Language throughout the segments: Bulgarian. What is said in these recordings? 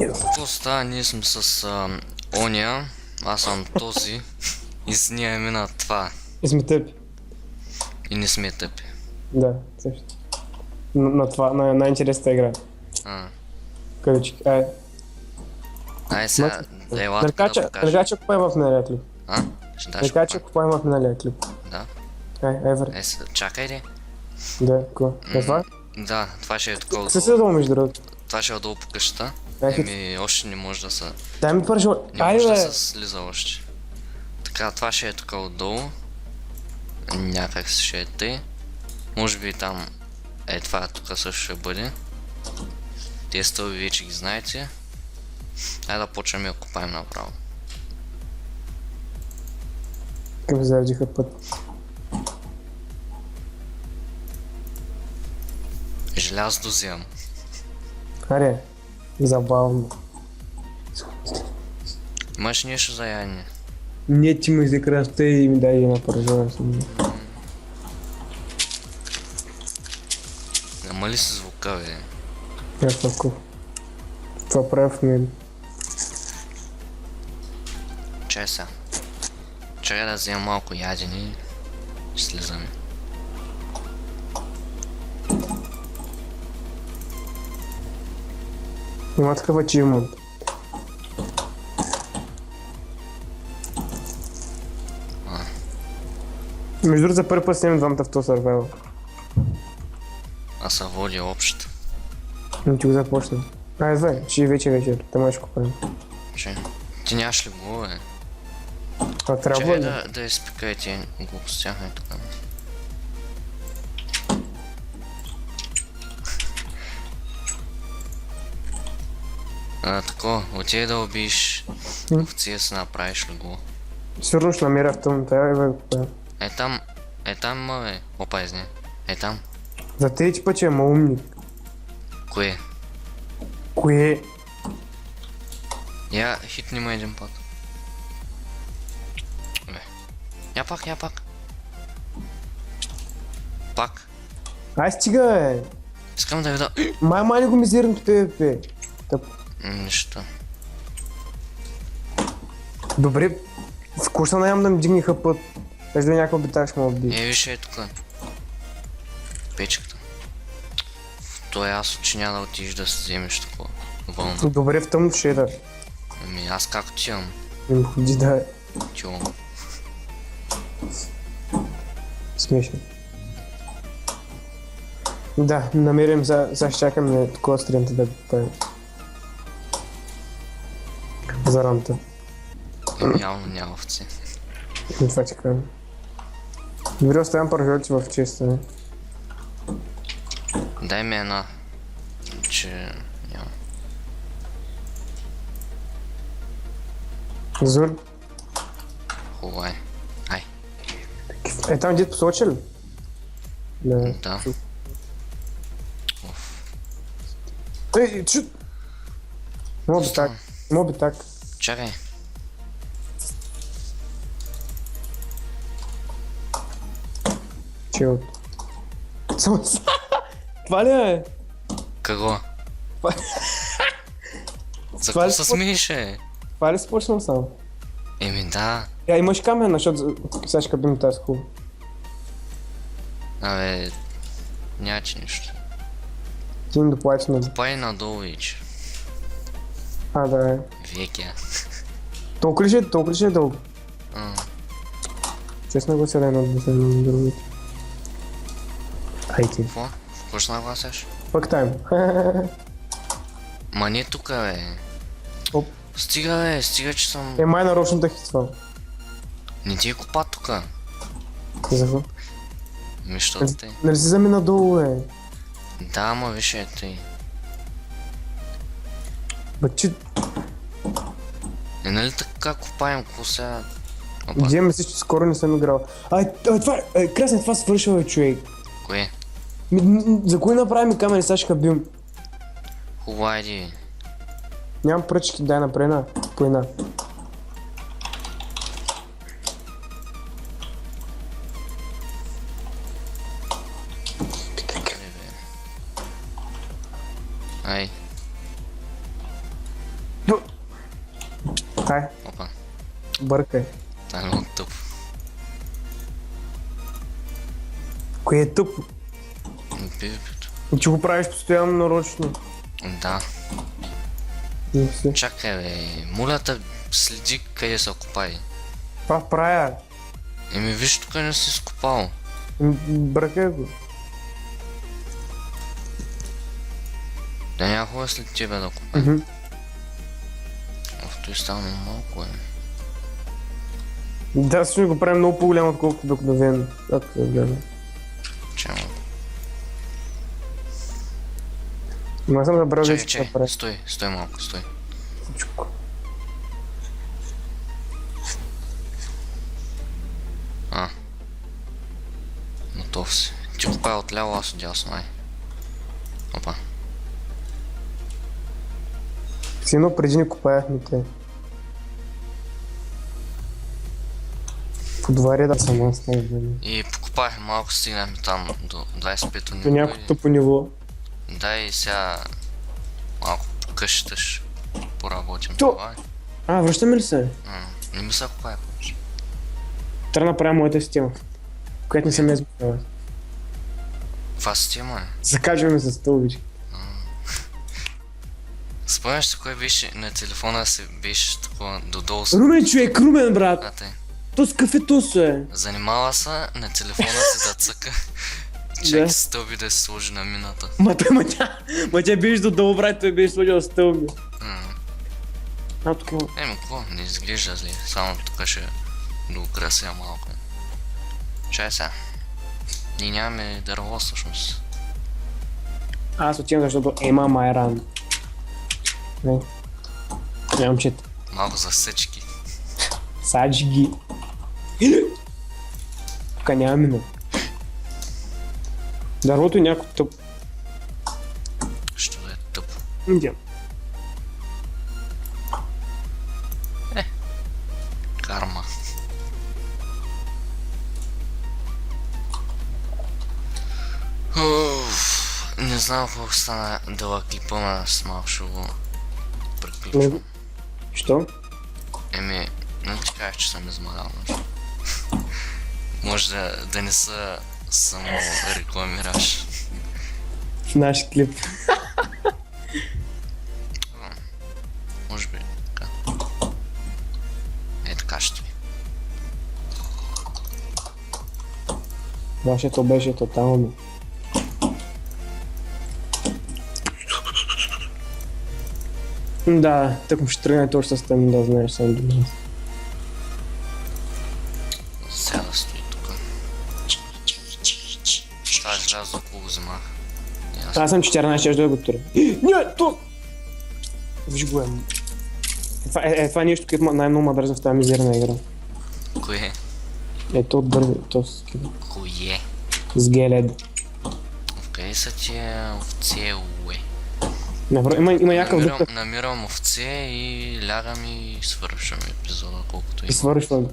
Какво става? Ние сме с оня, аз съм този и с нея мина това. И сме тъпи. И не сме тъпи. Да, също. На това, на най-интересната игра. А. Кавички. Ай. Ай сега, ела Така да покажа. че купаем в миналия клип. А? Ще даш Така че купа? купаем в миналия клип. Да. Ай, върви. Чакай ли? Да, какво? Е това? Да, това ще е такова Се долу. седва между другото. Това ще е долу по къщата. Ай, Още не може да се... дай ми пържа. Не Айде, може да бе. се слиза още. Така, това ще е тук отдолу. Някак си ще е тъй. Може би там... това тук също ще бъде. Те стълби вече ги знаете. Айде да почваме да копаем направо. Къв заредиха път. Желязо вземам. Аре, забавно. Имаш нещо за ядене? Не ти ми за красота и ми дай една пържа. Намали си звука, бе. Някакво. Това прави в мен. Чай сега. Чакай да вземем малко ядене и ще слизаме. Има такъв ачивмент. Между другото за първи път снимам двамата в този сървайвъл. Аз се води общ. Не ти го започна. Ай, знай, ще вече вечер. Те можеш купим. Че? Ти нямаш ли го, бе? А трябва Чакай ли? да изпикай тия глупости, ай тук. Тако, отиде да убиеш овци, си направиш ли го? Сигурно ще намеря в тъмната, ай, бе, купим. Там има, бе. Опа, изне. Там. За трети път, че ама умник. Кое? Кое? Я хитни му един път. Бе. Я пак. Пак. Ай, стига, бе. Искам да видя. Май го мизерното тебе, бе. Нищо. Добре, вкусно наям да ми дигниха път. Аж да някакъв битак ще ме убие. Виж тук. Печката. Той аз че няма да отидеш да си вземеш такова. Вълна. Добре, в тъмното ще е да. Аз както ти имам. Ходи да е. Тило. Смешно. Да, намерим за ще чакаме такова стримта да правим. За рамта. Явно няма овци. И това ти кажа. Добре, оставям пържолите в честа, не? Дай ми една. Че... няма. Зур. Хубаво е. Ай. Е, там дед посочи ли? Не. Да. Ей, чу... Моби так. Моби так. Чакай. Чил. Това ли е? Какво? За Това какво ли се спо- смееше? Това ли си почнал само? Да. Я, имаш камена, защото сега ще кабим тази хубава. Абе... Няма че нищо. Ти ми доплачи на... Пай надолу вече. Да е. Векия. Толкова ли ще е дълго? Честно го седа едно да се на другите. Ай ти. Какво? Какво ще нагласяш? Пък тайм. Ма не тука, бе. Оп. Стига, че съм... Май нарочно да хитвам. Не ти е копа тука. За какво? Защото те. Нали си замина долу, бе? Да, ама виж тъй. Бачи, Нали така копаем, какво сега? Опа, где мислиш, че скоро не съм играл? Това, красен, това свършва, бе, човек. кое? За кой направим камери, сега ще хабим? Хубаво, айди. Нямам пръчки, дай направи една, по една. Ай. Хай, Опа. бъркай. Това е много тъпо. Кое е тъпо? Пипито. Ти го правиш постоянно нарочно. Да. И все. Чакай бе, мулята следи къде са копай. Това правя. Еми виж тук не си скопал. Бъркай го. Да някога след тебе да копай. Мгм. Той става малко е. Да, също го правим много по-голямо, отколкото обикновено. Ако се гледа. Чао. Ма съм забрал Чакай, вече чакай, какво прави. стой малко, стой. Всичко. Готов си. Ти копай отляво, аз отдясно, ай. Опа. Сино преди ни копаяхме те. По два реда съм аз не знам. И покопахме малко, стигнахме там до 25-то До ниво. някакво тъпо ниво. Да, и сега малко по къщата ще поработим. То- Това е. Връщаме ли се? Не ми се копая повече. Трябва да направя моята система, която не съм я измисляла. Това система е. Закачваме се стълбички. Спомняш се кой беше на телефона си, беше такова додолу с Румен човек, Румен брат! ръката. То с кафето е. Занимава се на телефона си да цъка. Чеки стълби да се сложи на мината. Ма тя беше додолу, брат, той беше сложил стълби. Тук има. Еми, какво? Не изглежда зле. Само тук ще доукрася малко. Чай сега. Ние нямаме дърво всъщност. Аз отивам, защото Ема Майран. Не. Нямам чет. Малко за сечки. Сач ги. Тук няма мина. Дървото е някакво тъп. Що е тъпо. Идем. Карма. Не знам колко стана дълъг клипа, но с малко ще го приключвам. Що? Еми, не ти кажа, че съм измагал нещо. Може да не са само рекламираш. В наш клип. Може би така. Е, така ще ви. Вашето беше тотално. Да, тъкмо ще тръгне точно с тъм, да знаеш само до нас. Сега да стои тук. Това желязо колко вземах. Аз съм 14, ще да го туря. Не, то! Виж го е. Това е нещо, което най-много ма държа в тази мизерна игра. Кое? Ето от бързи, то с Кое? с гелед. Къде са тия овце, уе? Има някакъв друг Намирам овце и лягам и свършвам епизода, колкото и и свършвам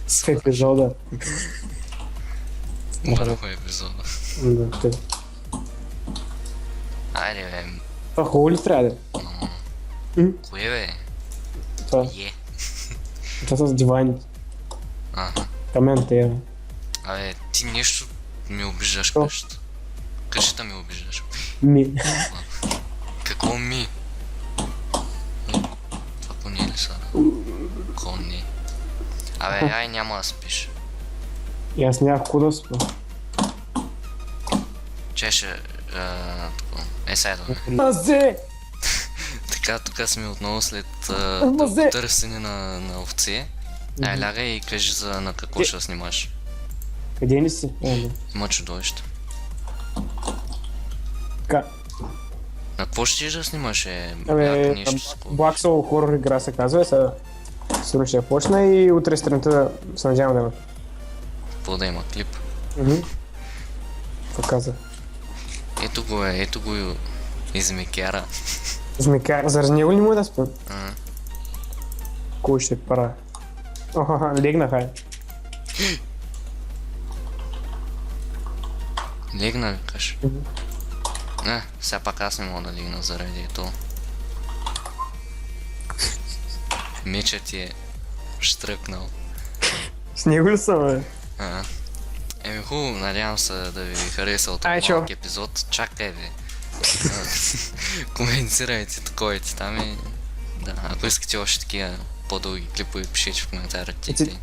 в епизода. върху епизода. Да, те. Айде бе, Това хубаво ли трябва да е? кое бе? Това, Е. това с диваните. Ага. Камен те е. Абе, ти нещо ми обиждаш Що? къщата. Къщата ми обиждаш. Ми. Какво ми? Това коне ли са? Коне. Абе, ай няма да спиш. И аз нямах куда да спа. Чеше, сега да. Мазе! Така, тук сме отново след Мазе! търсене на овце. Ай, лягай и кажи на какво ще снимаш. Къде ли си? Има чудовище. Така. На какво ще да снимаш, Абе, нещо такова? Black Soul хорор игра се казва, сега ще я почна и утре сутринта се надявам да има. Какво да има клип? Какво каза? Ето го и измекяра. Заради него ли му да спа? А, Кой ще пара? Легна, хай. Легна, викаш. Сега пак аз не мога да легна заради ето. мечът ти е штръкнал. С него ли съм, бе? Еми хубаво, надявам се да ви хареса от Ай, този чао. малък епизод. Чакай бе. Коментирайте таковете там и... Да, ако искате още такива по-дълги клипове, пишете в коментарите. Ти-